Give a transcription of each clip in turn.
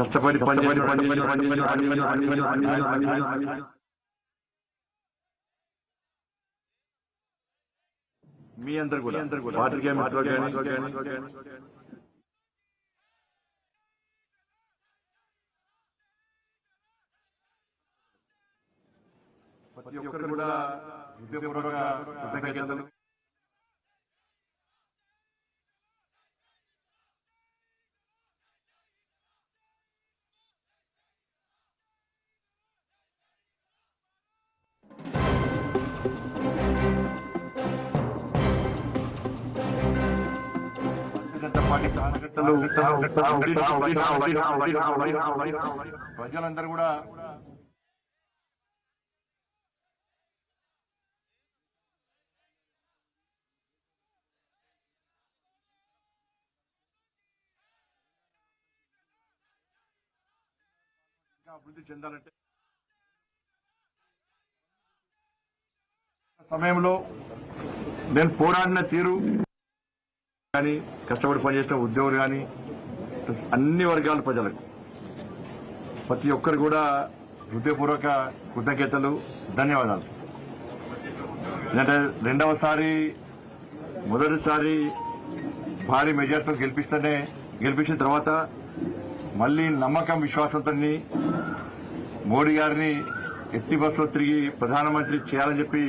కష్టపడి మీ అందరు కూడా పాత్రికేయ మిత్రులు ప్రతి ఒక్కరు కూడా హృదయపూర్వక కృతజ్ఞతలు. ప్రజలందరూ కూడా అభివృద్ధి చెందాలంటే సమయంలో నేను పోరాడిన తీరు కానీ కష్టపడి పనిచేసిన ఉద్యోగులు కానీ అన్ని వర్గాల ప్రజలకు ప్రతి ఒక్కరు కూడా హృదయపూర్వక కృతజ్ఞతలు, ధన్యవాదాలు. ఎందుకంటే మొదటిసారి భారీ మెజార్టీతో గెలిపించిన తర్వాత మళ్లీ నమ్మకం విశ్వాసంతో మోడీ గారిని ఎట్టి బస్సులో తిరిగి ప్రధానమంత్రి చేయాలని చెప్పి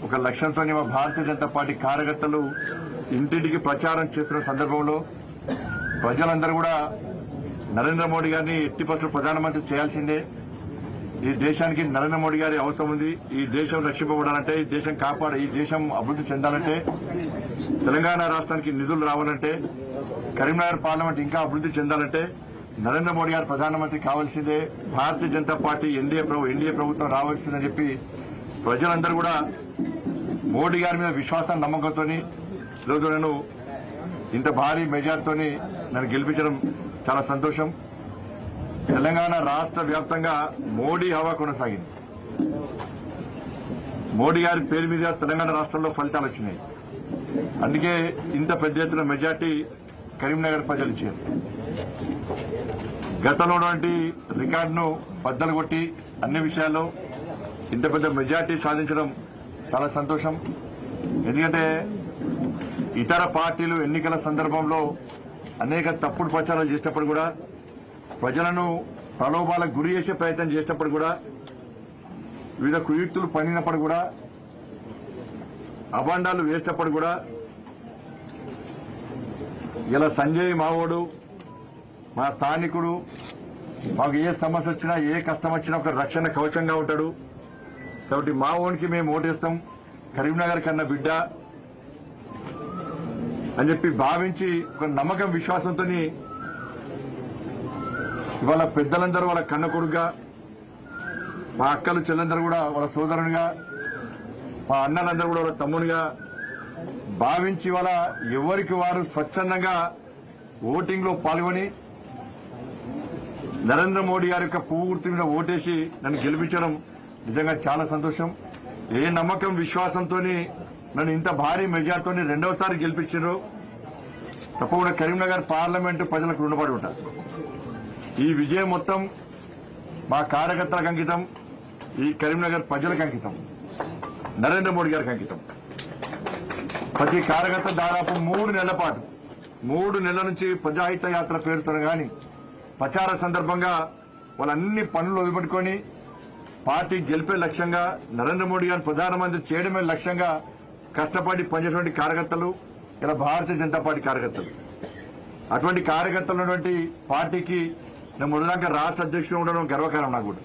ఒక లక్ష్యంతో మా భారతీయ జనతా పార్టీ కార్యకర్తలు ఇంటింటికి ప్రచారం చేస్తున్న సందర్భంలో ప్రజలందరూ కూడా నరేంద్ర మోడీ గారిని ఎట్టి బస్సులో ప్రధానమంత్రి చేయాల్సిందే, ఈ దేశానికి నరేంద్ర మోడీ గారి అవసరం ఉంది, ఈ దేశం రక్షింపబడాలంటే, ఈ దేశం అభివృద్ధి చెందాలంటే, తెలంగాణ రాష్ట్రానికి నిధులు రావాలంటే, కరీంనగర్ పార్లమెంట్ ఇంకా అభివృద్ధి చెందాలంటే నరేంద్ర మోడీ గారు ప్రధానమంత్రి కావాల్సిందే, భారతీయ జనతా పార్టీ ఎన్డీఏ ప్రభుత్వం రావాల్సిందని చెప్పి ప్రజలందరూ కూడా మోడీ గారి మీద విశ్వాసాన్ని నమ్మకంతో ఈరోజు నేను ఇంత భారీ మెజార్టీతో నన్ను గెలిపించడం చాలా సంతోషం. తెలంగాణ రాష్ట్ర వ్యాప్తంగా మోడీ హవా కొనసాగింది. మోడీ గారి పేరు మీద తెలంగాణ రాష్ట్రంలో ఫలితాలు వచ్చినాయి. అందుకే ఇంత పెద్ద ఎత్తున మెజార్టీ కరీంనగర్ ప్రజలు ఇచ్చారు. గతంలో ఉన్నటువంటి రికార్డును బద్దలు కొట్టి అన్ని విషయాల్లో ఇంత పెద్ద మెజార్టీ సాధించడం చాలా సంతోషం. ఎందుకంటే ఇతర పార్టీలు ఎన్నికల సందర్భంలో అనేక తప్పుడు ప్రచారాలు చేసినప్పుడు కూడా, ప్రజలను ప్రలోభాలకు గురి చేసే ప్రయత్నం చేసినప్పుడు కూడా, వివిధ కుయుక్తులు పనినప్పుడు కూడా, అభాండాలు వేసినప్పుడు కూడా, ఇలా సంజయ్ మావోడు మా స్థానికుడు, మాకు ఏ సమస్య వచ్చినా ఏ కష్టం వచ్చినా ఒక రక్షణ కవచంగా ఉంటాడు కాబట్టి మా ఓన్కి మేము ఓటేస్తాం, కరీంనగర్ కన్నా బిడ్డ అని చెప్పి భావించి ఒక నమ్మకం విశ్వాసంతో ఇవాళ పెద్దలందరూ వాళ్ళ కన్న కొడుకుగా, మా అక్కలు చెల్లెందరూ కూడా వాళ్ళ సోదరునిగా, మా అన్నలందరూ కూడా వాళ్ళ తమ్మునిగా భావించి ఇవాళ ఎవరికి వారు స్వచ్ఛందంగా ఓటింగ్ లో పాల్గొని నరేంద్ర మోడీ గారి యొక్క పువ్వు గుర్తు మీద ఓటేసి నన్ను గెలిపించడం నిజంగా చాలా సంతోషం. ఏ నమ్మకం విశ్వాసంతో నన్ను ఇంత భారీ మెజార్టీతో రెండవసారి గెలిపించారు. తప్పకుండా కరీంనగర్ పార్లమెంటు ప్రజలకు రుణపడి ఉంటారు. ఈ విజయం మొత్తం మా కార్యకర్తలకు అంకితం, ఈ కరీంనగర్ ప్రజలకు అంకితం, నరేంద్ర మోడీ గారికి అంకితం. ప్రతి కార్యకర్త దాదాపు 3 నెలల పాటు 3 నెలల నుంచి ప్రజాహిత యాత్ర పేరుతో గాని ప్రచార సందర్భంగా వాళ్ళన్ని పనులు వదిలిపెట్టుకుని పార్టీ గెలిపే లక్ష్యంగా, నరేంద్ర మోడీ గారిని ప్రధానమంత్రి చేయడమే లక్ష్యంగా కష్టపడి పనిచేసినటువంటి కార్యకర్తలు ఇలా భారతీయ జనతా పార్టీ కార్యకర్తలు. అటువంటి కార్యకర్తలు ఉన్నటువంటి పార్టీకి నేను మొదలాక రాష్ట్ర అధ్యక్షుడు ఉండడం గర్వకారణం. నాకు కూడా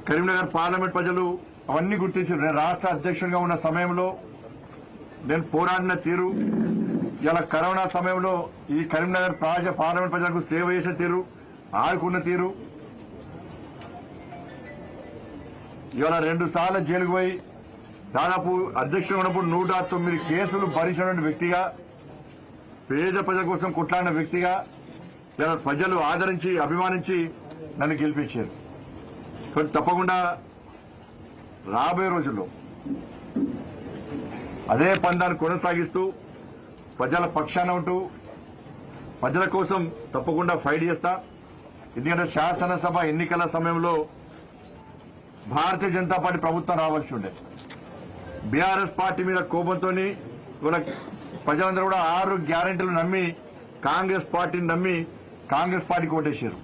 కరీంనగర్ పార్లమెంట్ ప్రజలు అవన్నీ గుర్తించారు. నేను రాష్ట్ర అధ్యక్షుడిగా ఉన్న సమయంలో నేను పోరాడిన తీరు, ఇలా కరోనా సమయంలో ఈ కరీంనగర్ పార్లమెంట్ ప్రజలకు సేవ చేసే తీరు, ఆదుకున్న తీరు, ఇవాళ 2 సార్లు జైలుకు పోయి దాదాపు అధ్యక్షుడు ఉన్నప్పుడు 109 కేసులు భరించినటువంటి వ్యక్తిగా, పేద ప్రజల కోసం కొట్లాడిన వ్యక్తిగా ఇలా ప్రజలు ఆదరించి అభిమానించి నన్ను గెలిపించారు. తప్పకుండా రాబోయే రోజుల్లో అదే పందాన్ని కొనసాగిస్తూ ప్రజల పక్షాన ఉంటూ ప్రజల కోసం తప్పకుండా ఫైట్ చేస్తా. ఎందుకంటే శాసనసభ ఎన్నికల సమయంలో భారతీయ జనతా పార్టీ ప్రభుత్వం రావాల్సి ఉండే. బీఆర్ఎస్ పార్టీ మీద కోపంతో ఇవాళ ప్రజలందరూ కూడా 6 గ్యారెంటీలు నమ్మి కాంగ్రెస్ పార్టీని నమ్మి కాంగ్రెస్ పార్టీకి ఓటేశారు.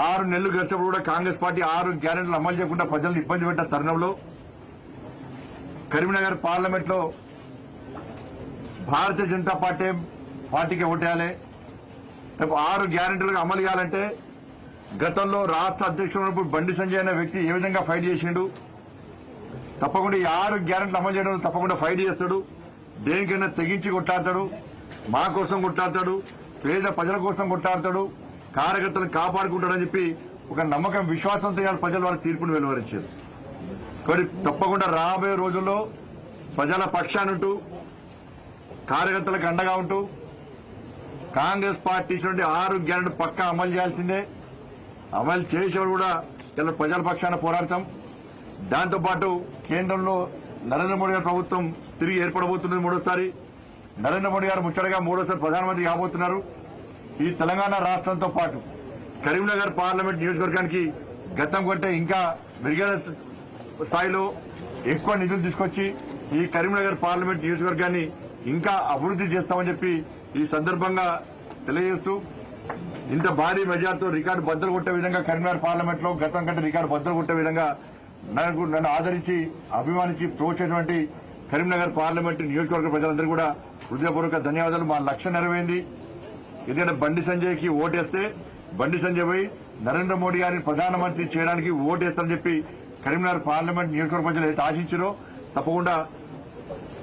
6 నెలలు గడిచినప్పుడు కూడా కాంగ్రెస్ పార్టీ 6 గ్యారెంటీలు అమలు చేయకుండా ప్రజలను ఇబ్బంది పెట్టిన తరుణంలో కరీంనగర్ పార్లమెంట్ లో భారతీయ జనతా పార్టీకి ఓటేయాలి, 6 గ్యారెంటీలకు అమలు చేయాలంటే గతంలో రాష్ట్ర అధ్యక్షుడు బండి సంజయ్ అనే వ్యక్తి ఏ విధంగా ఫైట్ చేసిండు, తప్పకుండా ఈ 6 గ్యారెంటీలు అమలు చేయడం తప్పకుండా ఫైట్ చేస్తాడు. దేనికైనా తెగించి కొట్లాడతాడు, మా కోసం కొట్లాడతాడు, పేద ప్రజల కోసం కొట్లాడతాడు, కార్యకర్తలను కాపాడుకుంటాడని చెప్పి ఒక నమ్మకం విశ్వాసంతో ప్రజలు వాళ్ళ తీర్పును వెలువరించారు. కాబట్టి తప్పకుండా రాబోయే రోజుల్లో ప్రజల పక్షానుంటూ కార్యకర్తలకు అండగా ఉంటూ కాంగ్రెస్ పార్టీ నుండి 6 గ్యారెంటీ పక్కా అమలు చేయాల్సిందే. అమలు చేసేవాడు కూడా ఇలా ప్రజల పక్షాన పోరాడతాం. దాంతోపాటు కేంద్రంలో నరేంద్ర మోడీ గారి ప్రభుత్వం తిరిగి ఏర్పడబోతున్నది. 3వ నరేంద్ర మోడీ గారు ముచ్చటగా 3వ ప్రధానమంత్రి కాబోతున్నారు. ఈ తెలంగాణ రాష్ట్రంతో పాటు కరీంనగర్ పార్లమెంట్ నియోజకవర్గానికి గతం కంటే ఇంకా మెరుగైన స్థాయిలో ఎక్కువ నిధులు తీసుకొచ్చి ఈ కరీంనగర్ పార్లమెంట్ నియోజకవర్గాన్ని ఇంకా అభివృద్ది చేస్తామని చెప్పి ఈ సందర్భంగా తెలియజేస్తూ ఇంత భారీ మెజార్టీతో రికార్డు బద్దలు కొట్టే విధంగా కరీంనగర్ పార్లమెంట్ లో గతం కంటే రికార్డు బద్దలు కొట్టే విధంగా నన్ను ఆదరించి అభిమానించి ప్రోత్సహించినటువంటి కరీంనగర్ పార్లమెంట్ నియోజకవర్గ ప్రజలందరూ కూడా హృదయపూర్వక ధన్యవాదాలు. మా లక్ష్యం నెరవేరింది. ఎందుకంటే బండి సంజయ్కి ఓటేస్తే బండి సంజయ్ పోయి నరేంద్ర మోడీ గారిని ప్రధానమంత్రి చేయడానికి ఓటేస్తారని చెప్పి కరీంనగర్ పార్లమెంట్ నియోజకవర్గ ప్రజలు అయితే ఆశించారో తప్పకుండా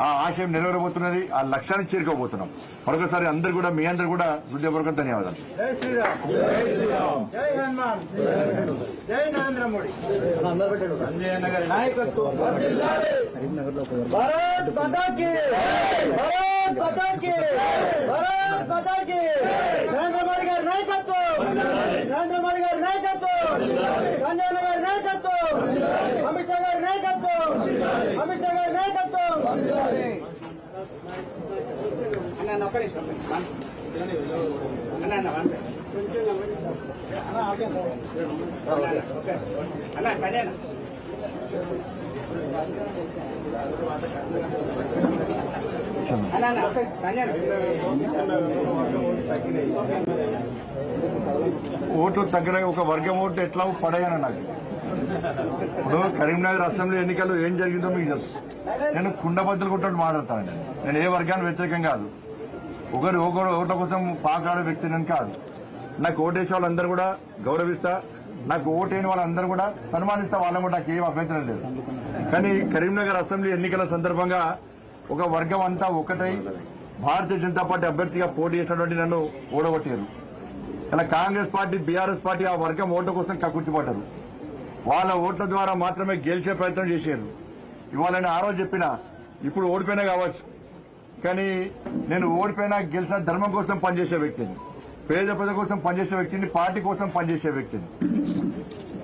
ఆ ఆశయం నెరవేరబోతున్నది. ఆ లక్ష్యాన్ని చేరుకోబోతున్నాం. మరొకసారి అందరూ కూడా మీ అందరూ కూడా హృదయపూర్వక ధన్యవాదాలు. జై శ్రీరామ్, జై శ్రీరామ్, జై హనుమాన్, జై నరేంద్ర మోడీ. సంజయ్ నగర్ నాయకత్వం భారత్ మాతా కీ, భారత్ మాతా కీ, భారత్ మాతా కీ. నరేంద్ర మోడీ గారి నాయకత్వం, నరేంద్ర మోడీ గారి నాయకత్వం, సంజయ్ నగర్ నాయకత్వం, అమిత్ షా గారి నాయకత్వం, అమిత్ షా గారి నాయకత్వం. ఓట్లు తగ్గిన ఒక వర్గం ఓట్లు ఎట్లా పడేయను నాకు. ఇప్పుడు కరీంనగర్ అసెంబ్లీ ఎన్నికల్లో ఏం జరిగిందో మీకు తెలుసు. నేను కుండబద్దలు కొట్టినట్టు మాట్లాడతాను. నేను ఏ వర్గానికి వ్యతిరేకం కాదు, ఒకరు ఓట్ల కోసం పాకాడే వ్యక్తి నేను కాదు. నాకు ఓటేసే వాళ్ళందరూ కూడా గౌరవిస్తా, నాకు ఓటైన వాళ్ళందరూ కూడా సన్మానిస్తా, వాళ్ళని కూడా నాకు ఏం అభ్యంతరం లేదు. కానీ కరీంనగర్ అసెంబ్లీ ఎన్నికల సందర్భంగా ఒక వర్గం అంతా ఒకటై భారతీయ జనతా పార్టీ అభ్యర్థిగా పోటీ చేసినటువంటి నన్ను ఓడగొట్టారు. ఇలా కాంగ్రెస్ పార్టీ బీఆర్ఎస్ పార్టీ ఆ వర్గం ఓట్ల కోసం కక్కుర్చిపడ్డారు. వాళ్ళ ఓట్ల ద్వారా మాత్రమే గెలిచే ప్రయత్నం చేశారు. ఇవాళ నేను ఆ రోజు చెప్పినా, ఇప్పుడు ఓడిపోయినా కావచ్చు, కానీ నేను ఓడిపోయినా గెలిచిన ధర్మం కోసం పనిచేసే వ్యక్తిని, పేద ప్రజల కోసం పనిచేసే వ్యక్తిని, పార్టీ కోసం పనిచేసే వ్యక్తిని.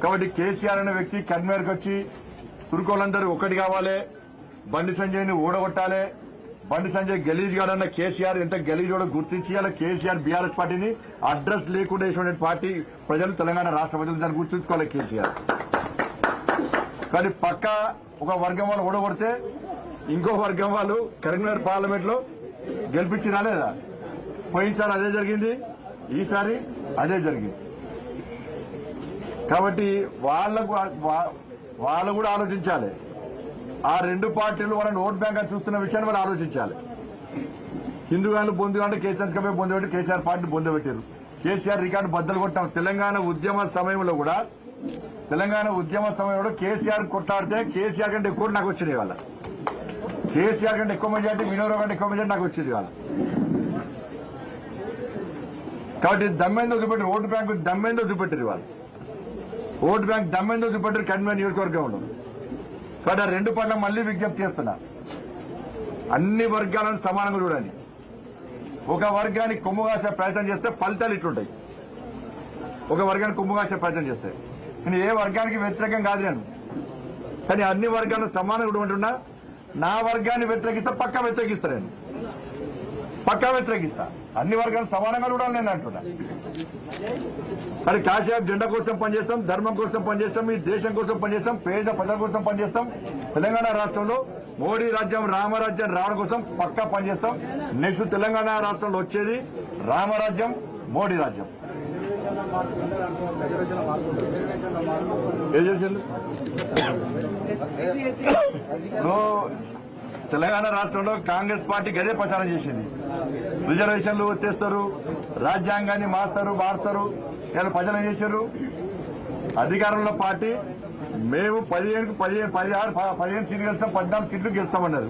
కాబట్టి కేసీఆర్ అనే వ్యక్తి కరీంనగర్కి వచ్చి తుర్కోలందరూ ఒకటి కావాలి, బండి సంజయ్ని ఓడగొట్టాలి, బండి సంజయ్ గలీజ్ గాడన్న కేసీఆర్ ఎంత గలీజోడో గుర్తించి అలా కేసీఆర్ బీఆర్ఎస్ పార్టీని అడ్రస్ లేకుండా వేసిన పార్టీ ప్రజలు, తెలంగాణ రాష్ట్ర ప్రజలు దాన్ని గుర్తుంచుకోవాలి కేసీఆర్. కానీ పక్క ఒక వర్గం వాళ్ళు ఓడగొడితే ఇంకో వర్గం వాళ్ళు కరీంనగర్ పార్లమెంట్ లో గెలిపించి రాలేదా? పోయినసారి అదే జరిగింది, ఈసారి అదే జరిగింది. కాబట్టి వాళ్ళు కూడా ఆలోచించాలి. ఆ రెండు పార్టీలు వాళ్ళని ఓట్ బ్యాంక్ అని చూస్తున్న విషయాన్ని వాళ్ళు ఆలోచించాలి. హిందూగాళ్ళు బొందుగా కేసీఆర్ కమే బొందబెట్టి కేసీఆర్ పార్టీని బొందబెట్టారు. కేసీఆర్ రికార్డు బద్దలు కొట్టాం. తెలంగాణ ఉద్యమ సమయంలో కూడా కేసీఆర్ కొట్లాడితే కేసీఆర్ కంటే ఎక్కువ నాకు వచ్చింది. వాళ్ళ కేసీఆర్ కంటే ఎక్కువ మెజార్టీ, వినోదరావు కంటే ఎక్కువ మెజార్టీ నాకు వచ్చేది వాళ్ళ. కాబట్టి దమ్మేందో చూపెట్టారు, ఓటు బ్యాంకు దమ్మేందో చూపెట్టారు. వాళ్ళు ఓటు బ్యాంక్ దమ్మేందో చూపెట్టారు కరీంనగర్ నియోజకవర్గంలో. కాబట్టి ఆ రెండు పట్ల మళ్లీ విజ్ఞప్తి చేస్తున్నా, అన్ని వర్గాలను సమానంగా చూడండి. ఒక వర్గానికి కొమ్ము కాసే ప్రయత్నం చేస్తే ఫలితాలు ఇట్లుంటాయి. ఒక వర్గానికి కొమ్ము కాసే ప్రయత్నం చేస్తే నేను ఏ వర్గానికి వ్యతిరేకం కాదు నేను, కానీ అన్ని వర్గాలను సమానంగా ఉంటున్నా. నా వర్గాన్ని వ్యతిరేకిస్తే పక్కా వ్యతిరేకిస్తా నేను. పక్కా వ్యతిరేకిస్తా. అన్ని వర్గాలు సమానంగా చూడాలి నేను అంటున్నా. మరి కాసేపు జెండా కోసం పనిచేస్తాం, ధర్మం కోసం పనిచేస్తాం, ఈ దేశం కోసం పనిచేస్తాం, పేద ప్రజల కోసం పనిచేస్తాం. తెలంగాణ రాష్ట్రంలో మోడీ రాజ్యం రామరాజ్యం రావడం కోసం పక్కా పనిచేస్తాం. నెక్స్ట్ తెలంగాణ రాష్ట్రంలో వచ్చేది రామరాజ్యం, మోడీ రాజ్యం. ఏం చేసిండు తెలంగాణ రాష్ట్రంలో కాంగ్రెస్ పార్టీ గదే ప్రచారం చేసింది. రిజర్వేషన్లు వచ్చేస్తారు, రాజ్యాంగాన్ని మారుస్తారు. ఇలా ప్రజలు ఏం చేశారు? అధికారంలో పార్టీ మేము 15 సీట్లు గెలుస్తాం, 14 సీట్లు గెలుస్తామన్నారు.